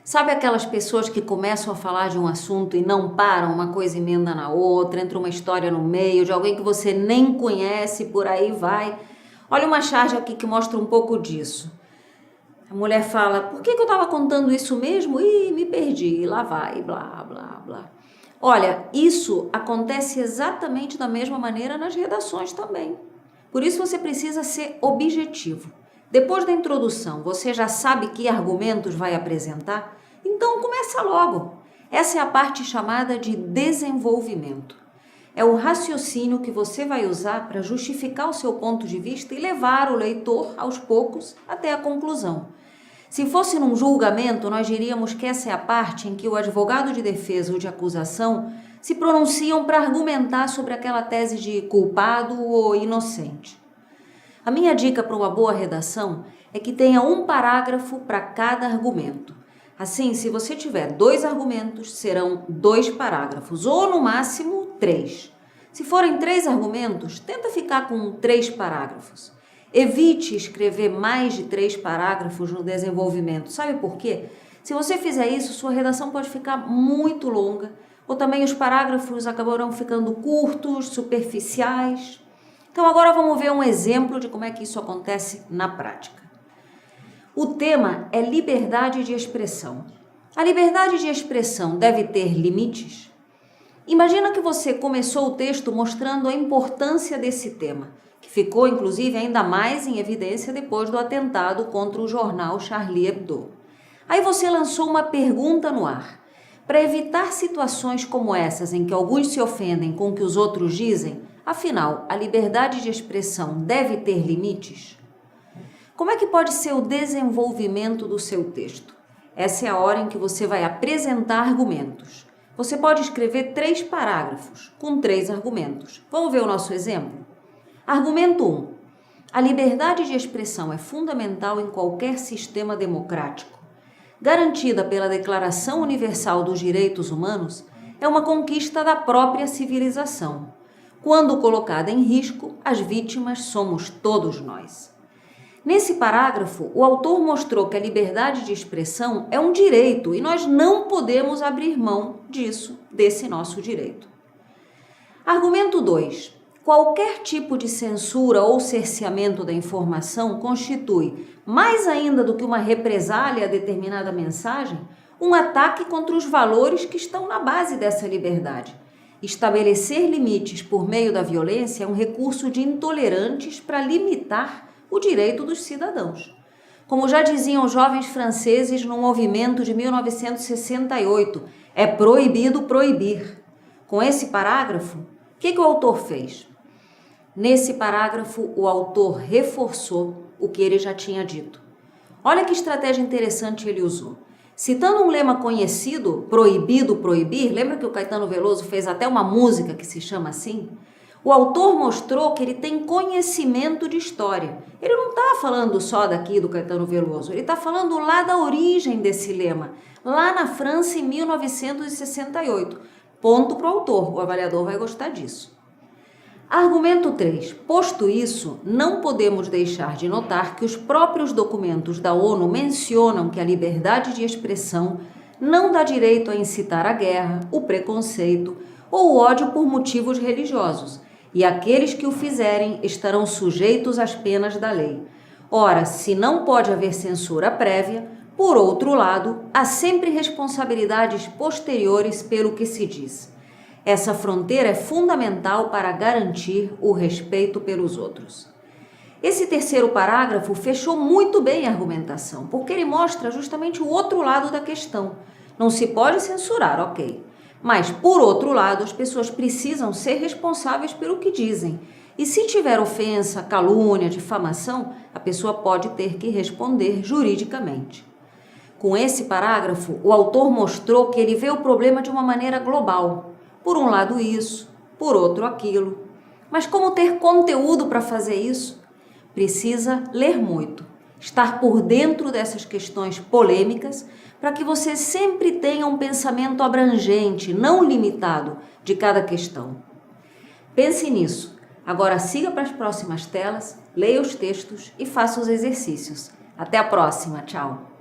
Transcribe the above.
Sabe aquelas pessoas que começam a falar de um assunto e não param, uma coisa emenda na outra, entra uma história no meio, de alguém que você nem conhece, por aí vai. Olha uma charge aqui que mostra um pouco disso. A mulher fala, por que eu estava contando isso mesmo? Ih, me perdi, lá vai, blá, blá, blá. Olha, isso acontece exatamente da mesma maneira nas redações também. Por isso você precisa ser objetivo. Depois da introdução, você já sabe que argumentos vai apresentar? Então começa logo. Essa é a parte chamada de desenvolvimento. É o raciocínio que você vai usar para justificar o seu ponto de vista e levar o leitor, aos poucos, até a conclusão. Se fosse num julgamento, nós diríamos que essa é a parte em que o advogado de defesa ou de acusação se pronunciam para argumentar sobre aquela tese de culpado ou inocente. A minha dica para uma boa redação é que tenha um parágrafo para cada argumento. Assim, se você tiver 2 argumentos, serão 2 parágrafos, ou no máximo 3. Se forem 3 argumentos, tenta ficar com 3 parágrafos. Evite escrever mais de 3 parágrafos no desenvolvimento. Sabe por quê? Se você fizer isso, sua redação pode ficar muito longa, ou também os parágrafos acabarão ficando curtos, superficiais. Então agora vamos ver um exemplo de como é que isso acontece na prática. O tema é liberdade de expressão. A liberdade de expressão deve ter limites? Imagina que você começou o texto mostrando a importância desse tema, que ficou inclusive ainda mais em evidência depois do atentado contra o jornal Charlie Hebdo. Aí você lançou uma pergunta no ar. Para evitar situações como essas em que alguns se ofendem com o que os outros dizem, afinal, a liberdade de expressão deve ter limites? Como é que pode ser o desenvolvimento do seu texto? Essa é a hora em que você vai apresentar argumentos. Você pode escrever 3 parágrafos, com 3 argumentos. Vamos ver o nosso exemplo? Argumento 1. A liberdade de expressão é fundamental em qualquer sistema democrático. Garantida pela Declaração Universal dos Direitos Humanos, é uma conquista da própria civilização. Quando colocada em risco, as vítimas somos todos nós. Nesse parágrafo, o autor mostrou que a liberdade de expressão é um direito e nós não podemos abrir mão disso, desse nosso direito. Argumento 2. Qualquer tipo de censura ou cerceamento da informação constitui, mais ainda do que uma represália a determinada mensagem, um ataque contra os valores que estão na base dessa liberdade. Estabelecer limites por meio da violência é um recurso de intolerantes para limitar o direito dos cidadãos. Como já diziam os jovens franceses no movimento de 1968, é proibido proibir. Com esse parágrafo, o que o autor fez? Nesse parágrafo, o autor reforçou o que ele já tinha dito. Olha que estratégia interessante ele usou. Citando um lema conhecido, proibido proibir, lembra que o Caetano Veloso fez até uma música que se chama assim? O autor mostrou que ele tem conhecimento de história. Ele não está falando só daqui do Caetano Veloso, ele está falando lá da origem desse lema, lá na França em 1968. Ponto para o autor, o avaliador vai gostar disso. Argumento 3. Posto isso, não podemos deixar de notar que os próprios documentos da ONU mencionam que a liberdade de expressão não dá direito a incitar a guerra, o preconceito ou o ódio por motivos religiosos, e aqueles que o fizerem estarão sujeitos às penas da lei. Ora, se não pode haver censura prévia, por outro lado, há sempre responsabilidades posteriores pelo que se diz. Essa fronteira é fundamental para garantir o respeito pelos outros. Esse terceiro parágrafo fechou muito bem a argumentação, porque ele mostra justamente o outro lado da questão. Não se pode censurar, ok. Mas, por outro lado, as pessoas precisam ser responsáveis pelo que dizem. E se tiver ofensa, calúnia, difamação, a pessoa pode ter que responder juridicamente. Com esse parágrafo, o autor mostrou que ele vê o problema de uma maneira global. Por um lado isso, por outro aquilo. Mas como ter conteúdo para fazer isso? Precisa ler muito, estar por dentro dessas questões polêmicas, para que você sempre tenha um pensamento abrangente, não limitado, de cada questão. Pense nisso. Agora siga para as próximas telas, leia os textos e faça os exercícios. Até a próxima, tchau!